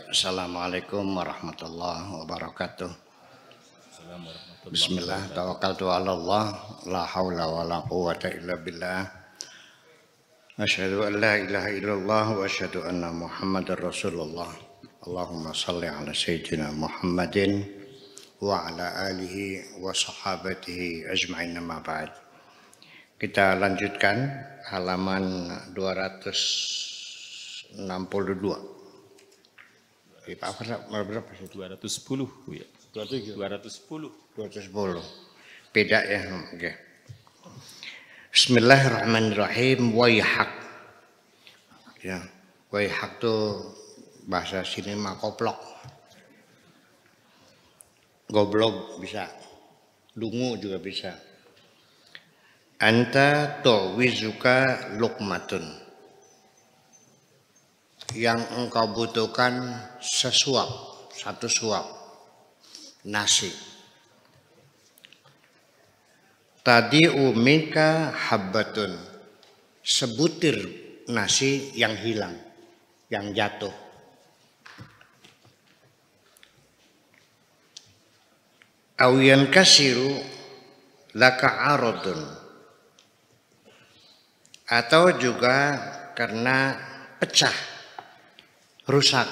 Assalamualaikum warahmatullahi wabarakatuh. Bismillah, tawakkaltu ala Allah, la haula wa la quwwata illa billah. Asyhadu an la ilaha illallah wa asyhadu anna Muhammadar Rasulullah. Allahumma shalli ala sayyidina Muhammadin wa ala alihi wa sahabatihi ajma'in, amma ba'd. Kita lanjutkan halaman 262. Berapa sih? 210 ya. 210. Beda ya. Oke. Bismillahirrahmanirrahim. Waihak. Ya, waihak tuh bahasa sini mah koplok. Goblok bisa. Dungu juga bisa. Anta tuwizuka luqmatun. Yang engkau butuhkan sesuap, satu suap nasi. Tadi umika habbatun, sebutir nasi yang hilang, yang jatuh. Awiyan kasiru laka arodun, atau juga karena pecah, rusak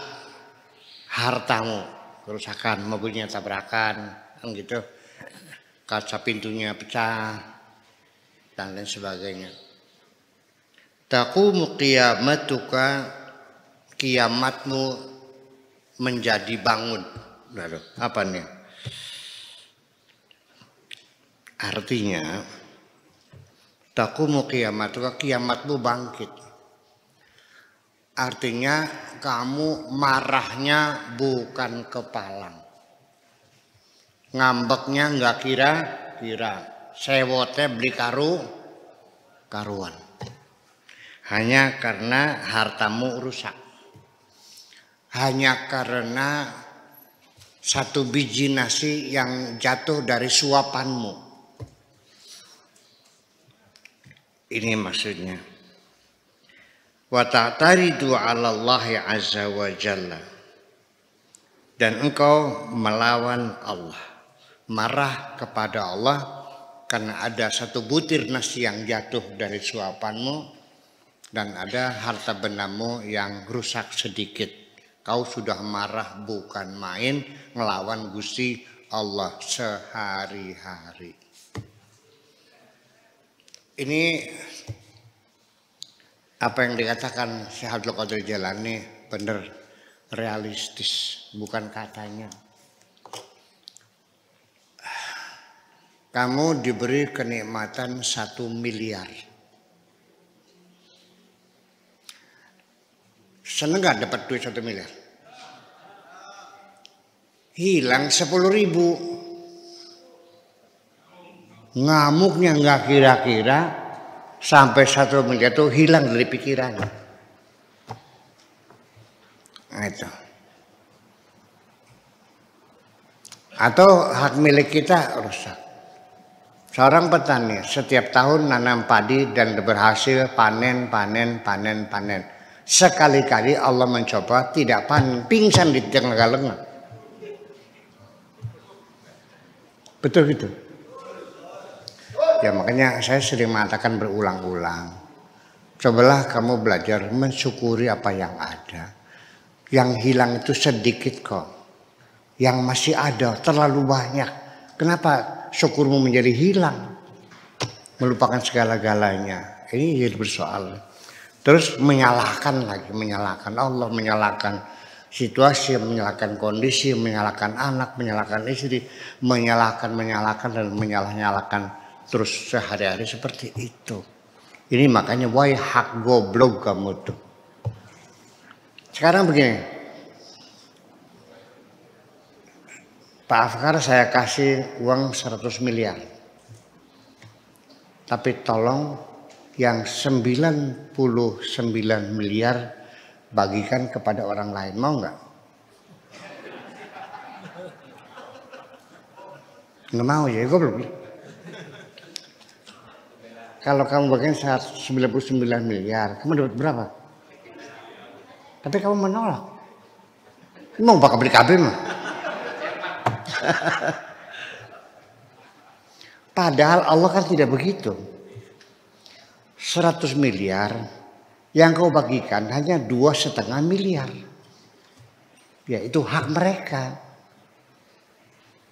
hartamu, kerusakan, mobilnya tabrakan, kan gitu, kaca pintunya pecah dan lain sebagainya. Taqumu qiyamatuka, kiamatmu menjadi bangun. Lalu apa nih? Artinya taqumu qiyamatuka, kiamatmu bangkit. Artinya kamu marahnya bukan kepalang, ngambeknya nggak kira-kira, sewotnya beli karuan, hanya karena hartamu rusak, hanya karena satu biji nasi yang jatuh dari suapanmu. Ini maksudnya. Wa ta'taridu 'ala Allah azza wa jalla, dan engkau melawan Allah, marah kepada Allah karena ada satu butir nasi yang jatuh dari suapanmu dan ada harta bendamu yang rusak sedikit. Kau sudah marah bukan main, ngelawan Gusti Allah sehari-hari. Ini apa yang dikatakan Syekh Abdul Qadir Jailani benar, realistis, bukan katanya. Kamu diberi kenikmatan 1 miliar. Seneng gak dapat duit 1 miliar? Hilang 10.000. Ngamuknya gak kira-kira, sampai 1 miliar itu hilang dari pikiran. Nah, itu. Atau hak milik kita rusak. Seorang petani setiap tahun nanam padi dan berhasil panen. Sekali-kali Allah mencoba tidak panen, pingsan di tengah-tengah. Betul gitu. Ya makanya saya sering mengatakan berulang-ulang, cobalah kamu belajar mensyukuri apa yang ada. Yang hilang itu sedikit kok, yang masih ada terlalu banyak. Kenapa syukurmu menjadi hilang? Melupakan segala-galanya. Ini jadi bersoal. Terus menyalahkan lagi, menyalahkan Allah, menyalahkan situasi, menyalahkan kondisi, menyalahkan anak, menyalahkan istri, menyalahkan dan menyalah-nyalahkan. Terus sehari-hari seperti itu. Ini makanya waihak, goblok kamu tuh. Sekarang begini, Pak Afkar saya kasih uang 100 miliar. Tapi tolong yang 99 miliar bagikan kepada orang lain, mau nggak? Nggak mau ya, goblok. Kalau kamu bagian 199 miliar, kamu dapat berapa? Tapi kamu menolak. Mau bakal beli KB mah. Padahal Allah kan tidak begitu. 100 miliar yang kau bagikan hanya 2,5 miliar. Ya itu hak mereka.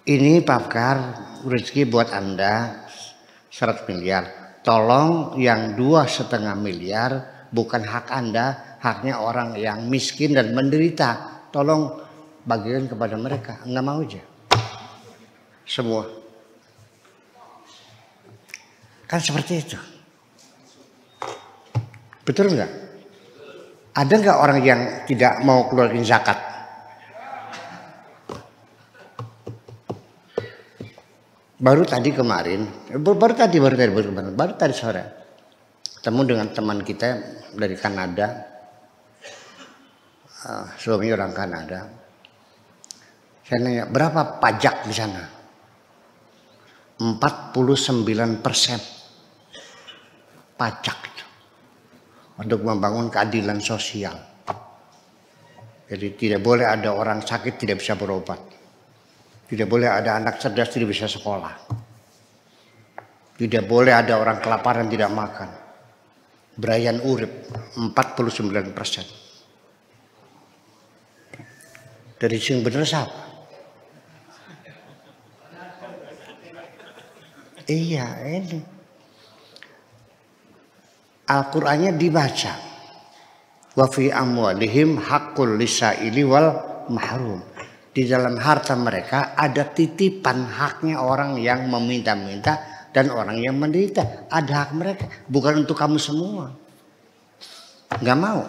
Ini Pak Kar, rezeki buat Anda 100 miliar. Tolong yang 2,5 miliar bukan hak Anda, haknya orang yang miskin dan menderita. Tolong bagikan kepada mereka. Enggak mau aja. Semua. Kan seperti itu. Betul nggak? Ada nggak orang yang tidak mau keluarin zakat? Baru tadi sore ketemu dengan teman kita dari Kanada, suaminya orang Kanada. Saya nanya, berapa pajak di sana? 49% pajak itu untuk membangun keadilan sosial. Jadi tidak boleh ada orang sakit tidak bisa berobat. Tidak boleh ada anak cerdas tidak bisa sekolah. Tidak boleh ada orang kelaparan tidak makan. Brayan urip 49%. Dari sing bener siapa? Iya ini. Al-Qur'annya dibaca. Wa fi amwalihim haqqul lisaili wal mahrum. Di dalam harta mereka ada titipan haknya orang yang meminta-minta dan orang yang menderita. Ada hak mereka, bukan untuk kamu semua. Nggak mau.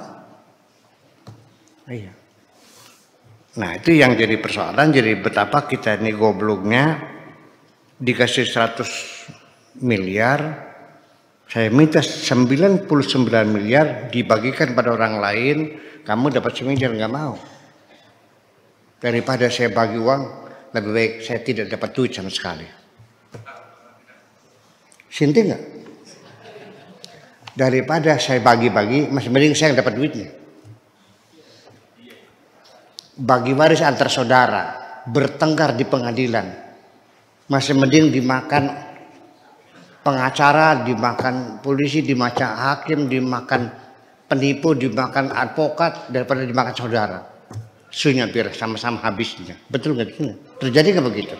Iya. Nah itu yang jadi persoalan. Jadi betapa kita ini gobloknya dikasih 100 miliar. Saya minta 99 miliar dibagikan pada orang lain. Kamu dapat 1 miliar, nggak mau. Daripada saya bagi uang, lebih baik saya tidak dapat duit sama sekali. Sinti nggak? Daripada saya bagi-bagi, masih mending saya dapat duitnya. Bagi waris antar saudara, bertengkar di pengadilan, masih mending dimakan pengacara, dimakan polisi, dimakan hakim, dimakan penipu, dimakan advokat, daripada dimakan saudara. Sunya biar sama-sama habisnya. Betul nggak? Terjadi nggak begitu?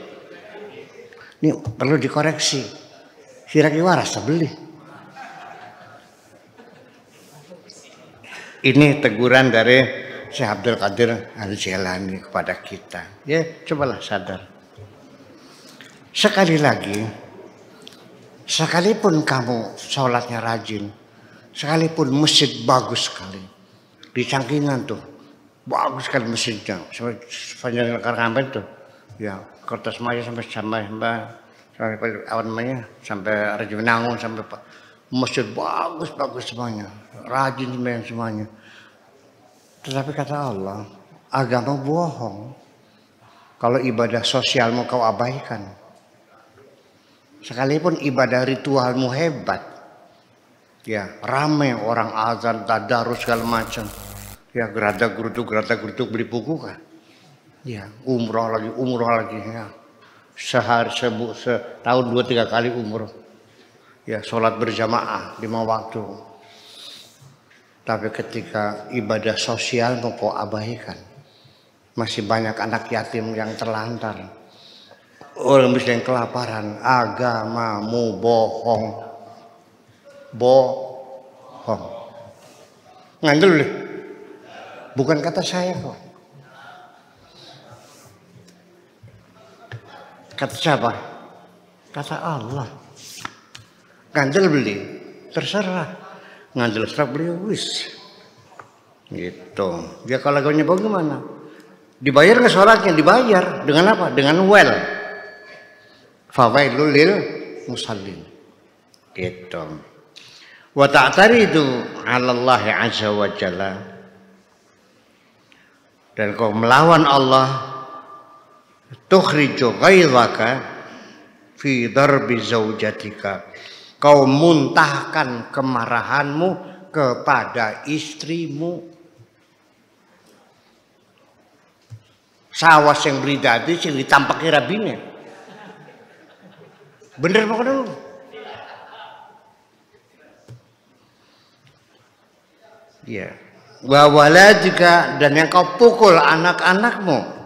Ini perlu dikoreksi. Siraki waras beli. Ini teguran dari Syekh Abdul Qadir Al-Jailani kepada kita. Ya, cobalah sadar. Sekali lagi, sekalipun kamu sholatnya rajin, sekalipun masjid bagus sekali, di Cangkingan tuh. Bagus sekali masjidnya, sepanjang Karangkampen tuh, ya Kertasmaya sampai awan namanya sampai Rajawenangun sampai masjid bagus semuanya, rajin semuanya. Tetapi kata Allah, agama bohong. Kalau ibadah sosialmu kau abaikan, sekalipun ibadah ritualmu hebat, ya ramai orang azan, tadarus segala macam. Ya gerada-geruduk beli buku kan. Ya umroh lagi ya. Setahun 2-3 kali umroh. Ya sholat berjamaah 5 waktu. Tapi ketika ibadah sosial mau kau abaikan. Masih banyak anak yatim yang terlantar. Orang bisa yang kelaparan. Agamamu bohong. Bohong. Ngandel deh. Bukan kata saya kok. Kata siapa? Kata Allah. Ngandel beli, terserah. Ngandel serak beli, wis. Gitu. Dia kalau lagunya bagaimana? Dibayar nggak sholatnya? Dibayar. Dengan apa? Dengan well. Fawailul lil musallin. Gitu. Wa ta'taridu 'ala Allah 'azza wa jalla. Dan kau melawan Allah, tukhriju ghaizaka fi darbi zaujatika. Kau muntahkan kemarahanmu kepada istrimu. Sawas yang beri dadi sing ditampaki rabine. Bener apa kudu? Iya. Wa waladika, dan yang kau pukul anak-anakmu.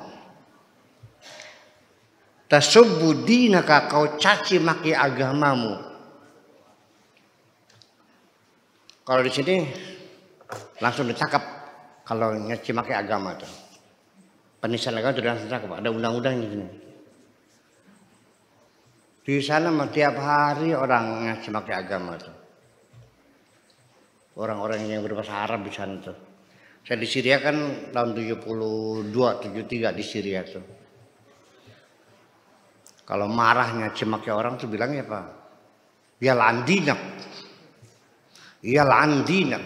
Tasubbu dinaka, kau caci maki agamamu. Kalau di sini langsung ditangkap kalau nyaci maki agama tuh. Penistaan agama sudah langsung ditangkap, ada undang-undangnya di sini. Di sana tiap hari orang nyaci maki agama tuh. Orang-orang yang berbahasa Arab di sana tuh. Saya di Syria kan tahun 72, 73 di Syria tuh. Kalau marahnya cemaki orang tuh bilangnya apa? Ya landinak. Ya landinak.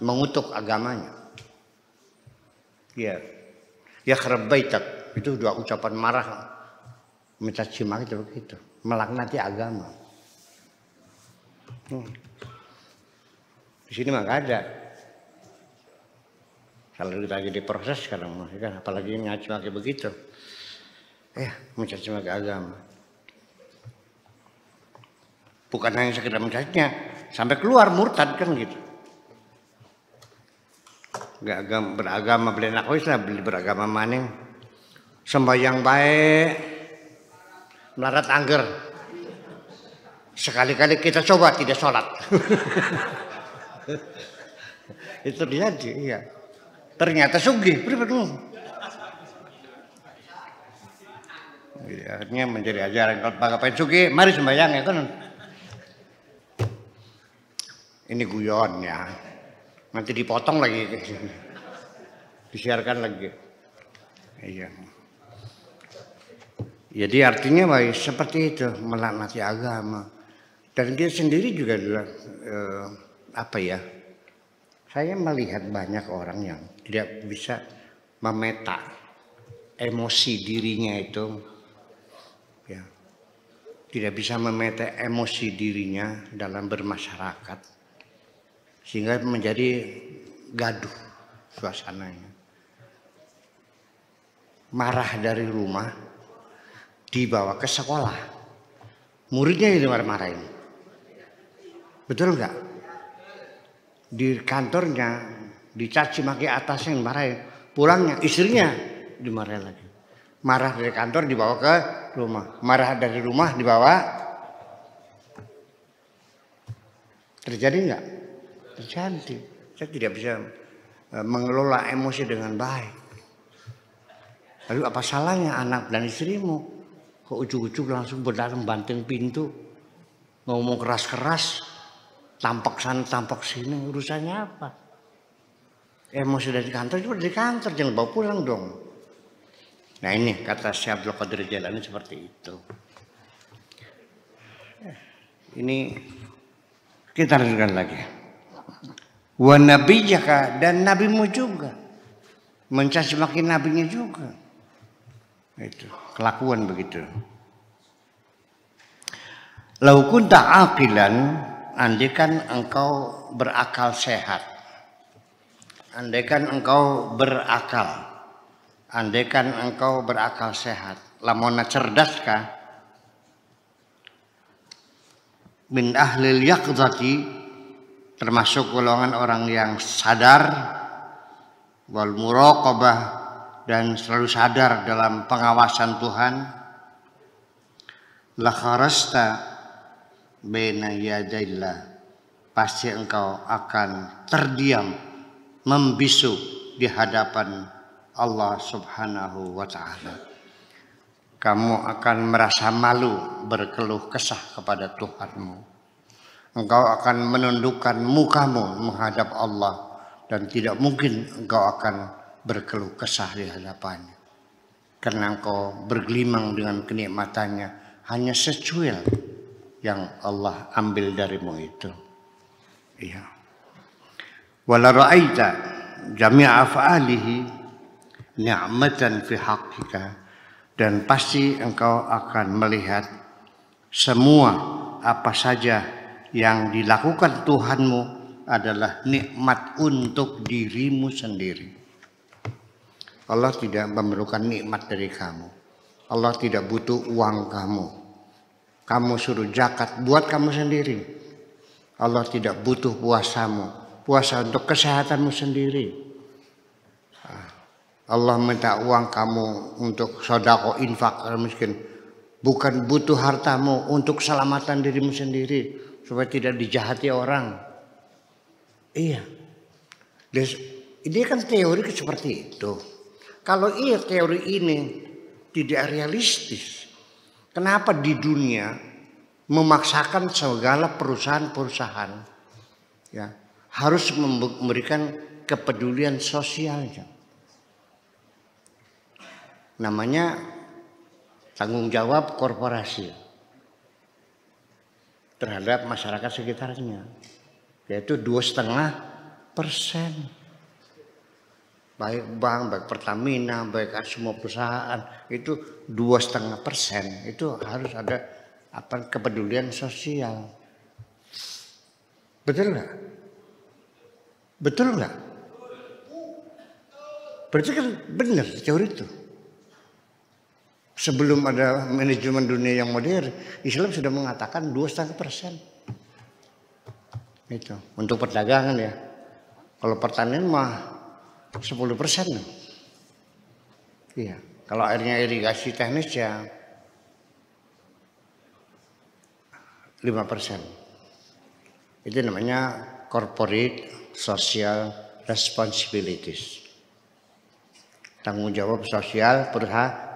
Mengutuk agamanya. Ya. Ya kharabaitak. Itu dua ucapan marah. Mencaci maki itu begitu. Melaknati agama. Di sini mah gak ada. Kalau kita lagi diproses sekarang, kan apalagi ngaji maki begitu. Mencaci maki agama. Bukan hanya sekedar mencacinya, sampai keluar murtad kan gitu. Gak beragama beli anak wis lah, beli beragama maning. Sembahyang baik, melarat angger. Sekali-kali kita coba tidak sholat. Itu terjadi, iya. Ternyata sugih, pribadi. Akhirnya menjadi ajaran kalau ngapain sugih, mari sembahyang ya kan. Ini guyon ya. Nanti dipotong lagi. Disiarkan lagi. Iya. Jadi artinya baik seperti itu, melaknati agama. Dan dia sendiri juga adalah saya melihat banyak orang yang tidak bisa memeta emosi dirinya itu, ya, tidak bisa memeta emosi dirinya dalam bermasyarakat, sehingga menjadi gaduh suasananya. Marah dari rumah dibawa ke sekolah, muridnya yang dimarah-marahin, betul nggak? Di kantornya dicaci maki atasnya yang marahin, pulangnya istrinya dimarahin lagi. Marah dari kantor dibawa ke rumah, marah dari rumah dibawa. Terjadi nggak? Terjadi. Saya tidak bisa mengelola emosi dengan baik. Lalu apa salahnya anak dan istrimu? Kok ujuk-ujuk langsung berdatang banting pintu, ngomong keras-keras. Tampak sana, tampak sini, urusannya apa? Emosi dari kantor, cuma dari kantor, jangan bawa pulang dong. Nah ini kata Syekh Abdul Qadir Jailani seperti itu. Ini kita lanjutkan lagi. Wa nabiyyaka, dan nabimu juga. Mencaci maki nabinya juga. Itu kelakuan begitu. Lau kunta aqilan, andaikan engkau berakal sehat, andaikan engkau berakal sehat, lamona cerdaskah, min ahlil yaqzati, termasuk golongan orang yang sadar, wal muraqabah, dan selalu sadar dalam pengawasan Tuhan, la kharasta baina yadaillah, pasti engkau akan terdiam, membisu di hadapan Allah Subhanahu wa ta'ala. Kamu akan merasa malu berkeluh kesah kepada Tuhanmu. Engkau akan menundukkan mukamu menghadap Allah, dan tidak mungkin engkau akan berkeluh kesah di hadapannya, karena engkau bergelimang dengan kenikmatannya, hanya secuil yang Allah ambil darimu itu. Iya. Wala ra'aita jami'a af'alihi ni'matan fi haqqika, dan pasti engkau akan melihat semua apa saja yang dilakukan Tuhanmu adalah nikmat untuk dirimu sendiri. Allah tidak memerlukan nikmat dari kamu. Allah tidak butuh uang kamu. Kamu suruh zakat buat kamu sendiri. Allah tidak butuh puasamu. Puasa untuk kesehatanmu sendiri. Allah minta uang kamu untuk sedekah, infak, miskin. Bukan butuh hartamu untuk keselamatan dirimu sendiri. Supaya tidak dijahati orang. Iya. Ini kan teori seperti itu. Kalau iya teori ini tidak realistis. Kenapa di dunia memaksakan segala perusahaan-perusahaan ya harus memberikan kepedulian sosialnya? Namanya tanggung jawab korporasi terhadap masyarakat sekitarnya, yaitu 2,5%. Baik bank, baik Pertamina, baik semua perusahaan itu 2,5%. Itu harus ada kepedulian sosial. Betul nggak? Betul nggak? Berarti kan benar teori itu. Sebelum ada manajemen dunia yang modern, Islam sudah mengatakan 2,5%. Itu untuk perdagangan ya. Kalau pertanian mah 10%. Iya. Kalau airnya irigasi teknis ya 5%. Itu namanya corporate social responsibilities. Tanggung jawab sosial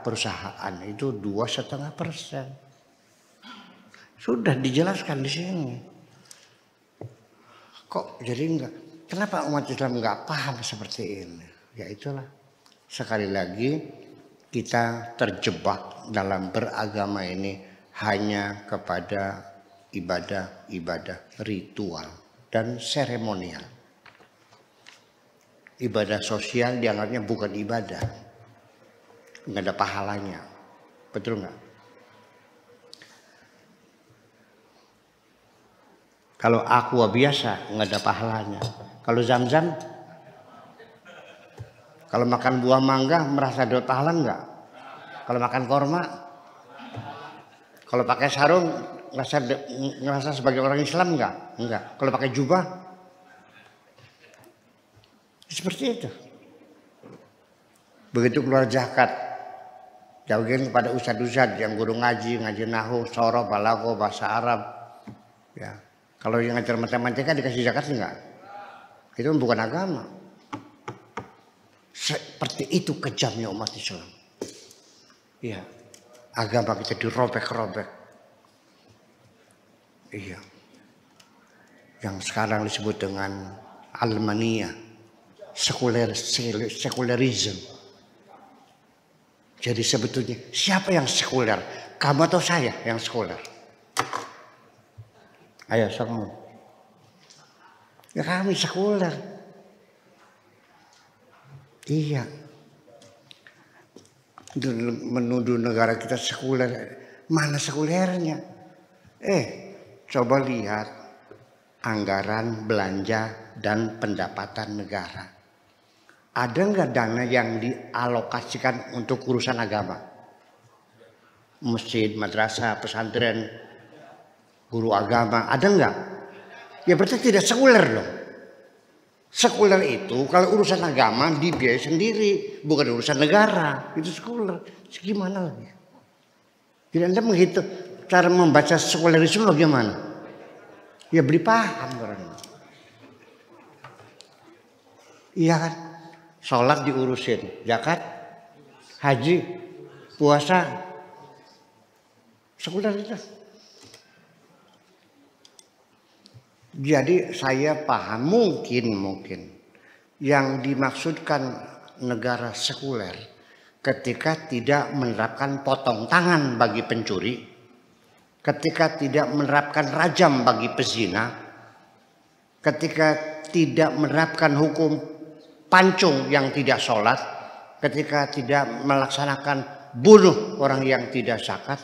perusahaan itu 2,5%. Sudah dijelaskan di sini. Kok jadi enggak? Kenapa umat Islam enggak paham seperti ini? Ya itulah. Sekali lagi kita terjebak dalam beragama ini hanya kepada ibadah-ibadah ritual dan seremonial. Ibadah sosial dianggapnya bukan ibadah. Nggak ada pahalanya. Betul nggak? Kalau aqua biasa nggak ada pahalanya. Kalau zam-zam, kalau makan buah mangga merasa dapat pahala nggak? Kalau makan korma, kalau pakai sarung ngerasa sebagai orang Islam nggak? Enggak. Kalau pakai jubah, seperti itu. Begitu keluar zakat, jauhin kepada ustadz-ustadz yang guru ngaji nahu, soroh, balago, bahasa Arab. Ya. Kalau yang ngajar matematika dikasih zakat enggak? Itu bukan agama. Seperti itu kejamnya umat Islam. Iya. Agama kita dirobek-robek. Iya. Yang sekarang disebut dengan Almania, sekularisme. Jadi sebetulnya siapa yang sekuler? Kamu atau saya yang sekuler? Ayo kamu. Ya kami sekuler. Iya. Menuduh negara kita sekuler. Mana sekulernya? Coba lihat anggaran belanja dan pendapatan negara. Ada nggak dana yang dialokasikan untuk urusan agama? Masjid, madrasah, pesantren, guru agama, ada nggak? Ya berarti tidak sekuler dong. Sekuler itu kalau urusan agama dibiayai sendiri, bukan urusan negara. Itu sekuler. Gimana lagi? Jadi Anda menghitung cara membaca sekulerisme bagaimana? Ya beri paham orang. Iya kan? Sholat diurusin, zakat, haji, puasa, sekuler itu. Jadi saya paham mungkin yang dimaksudkan negara sekuler ketika tidak menerapkan potong tangan bagi pencuri, ketika tidak menerapkan rajam bagi pezina, ketika tidak menerapkan hukum pancung yang tidak sholat, ketika tidak melaksanakan bunuh orang yang tidak zakat,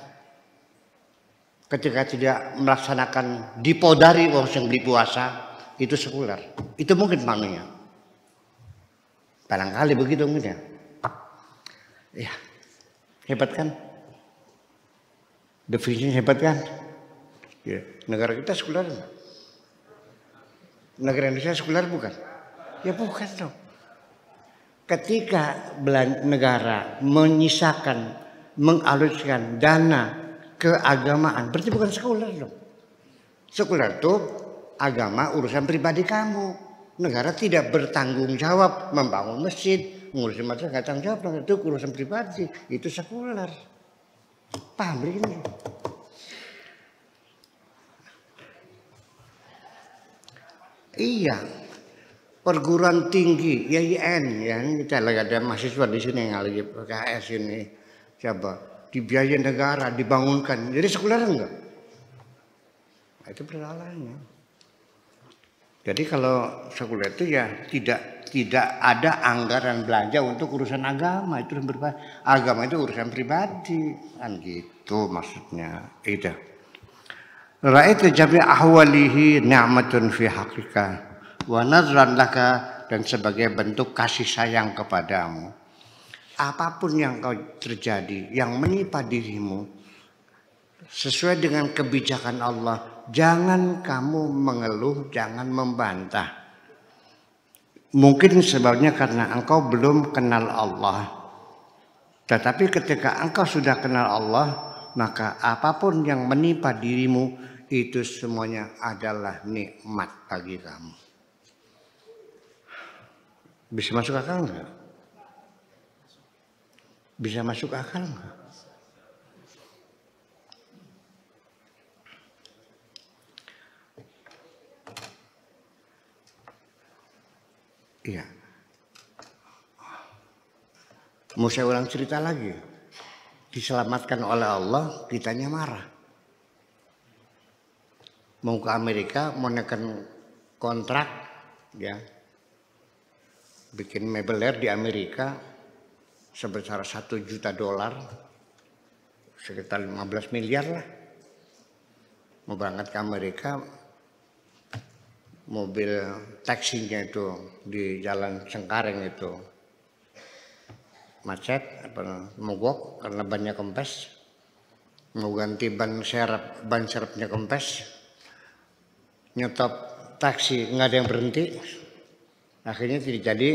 ketika tidak melaksanakan dipodari orang yang beli puasa, itu sekuler. Itu mungkin maknanya. Barangkali begitu mungkin ya. Ya, hebat kan? Definisinya hebat kan? Ya, negara kita sekuler enggak? Negara Indonesia sekuler bukan? Ya bukan dong. Ketika negara menyisakan, mengalokasikan dana keagamaan, berarti bukan sekuler dong. Sekuler itu agama urusan pribadi kamu. Negara tidak bertanggung jawab membangun masjid, ngurusin masalah nggak tanggung jawab, itu urusan pribadi, itu sekuler. Paham begini? Iya, perguruan tinggi YIN ya, kita lagi ada mahasiswa di sini yang lagi PKS ini, coba dibiayai negara, dibangunkan, jadi sekuler enggak? Nah, itu persoalannya. Jadi kalau sekuler itu ya tidak ada anggaran belanja untuk urusan agama, itu agama itu urusan pribadi, kan gitu maksudnya. Itu. Ra'aitu jami' ahwalihi ni'matun fi haqiqa wa nazran laka, dan sebagai bentuk kasih sayang kepadamu. Apapun yang kau terjadi, yang menimpa dirimu, sesuai dengan kebijakan Allah, jangan kamu mengeluh, jangan membantah. Mungkin sebabnya karena engkau belum kenal Allah. Tetapi ketika engkau sudah kenal Allah, maka apapun yang menimpa dirimu itu semuanya adalah nikmat bagi kamu. Bisa masuk akal enggak? Bisa masuk akal enggak? Iya. Mau saya ulang cerita lagi. Diselamatkan oleh Allah, kitanya marah. Mau ke Amerika, mau neken kontrak, ya, bikin mebeler di Amerika sebesar $1 juta, sekitar 15 miliar lah. Mau berangkat ke Amerika, mobil taksinya itu di Jalan Cengkareng itu macet, mogok karena bannya kempes, mau ganti ban serepnya kempes. Nyetop taksi nggak ada yang berhenti, akhirnya tidak jadi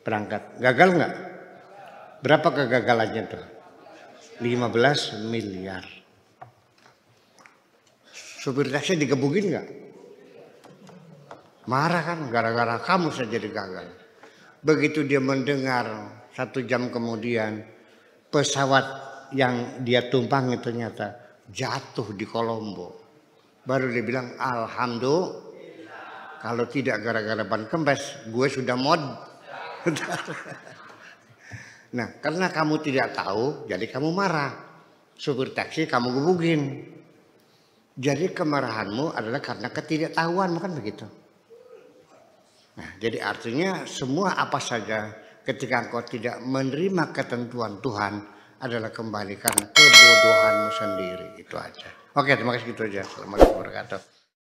berangkat. Gagal nggak? Berapa kegagalannya tuh? 15 miliar. Supir taksi digebukin nggak? Marah kan, gara-gara kamu saja jadi gagal. Begitu dia mendengar 1 jam kemudian pesawat yang dia tumpangi ternyata jatuh di Kolombo. Baru dia bilang, alhamdulillah, kalau tidak gara-gara ban kempes, gue sudah mod. Nah, karena kamu tidak tahu, jadi kamu marah. Supir taksi kamu gebukin. Jadi kemarahanmu adalah karena ketidaktahuan, bukan begitu? Nah, jadi artinya semua apa saja ketika engkau tidak menerima ketentuan Tuhan adalah kembali karena kebodohanmu sendiri, itu aja. Oke, terima kasih, gitu aja. Assalamualaikum warahmatullahi wabarakatuh.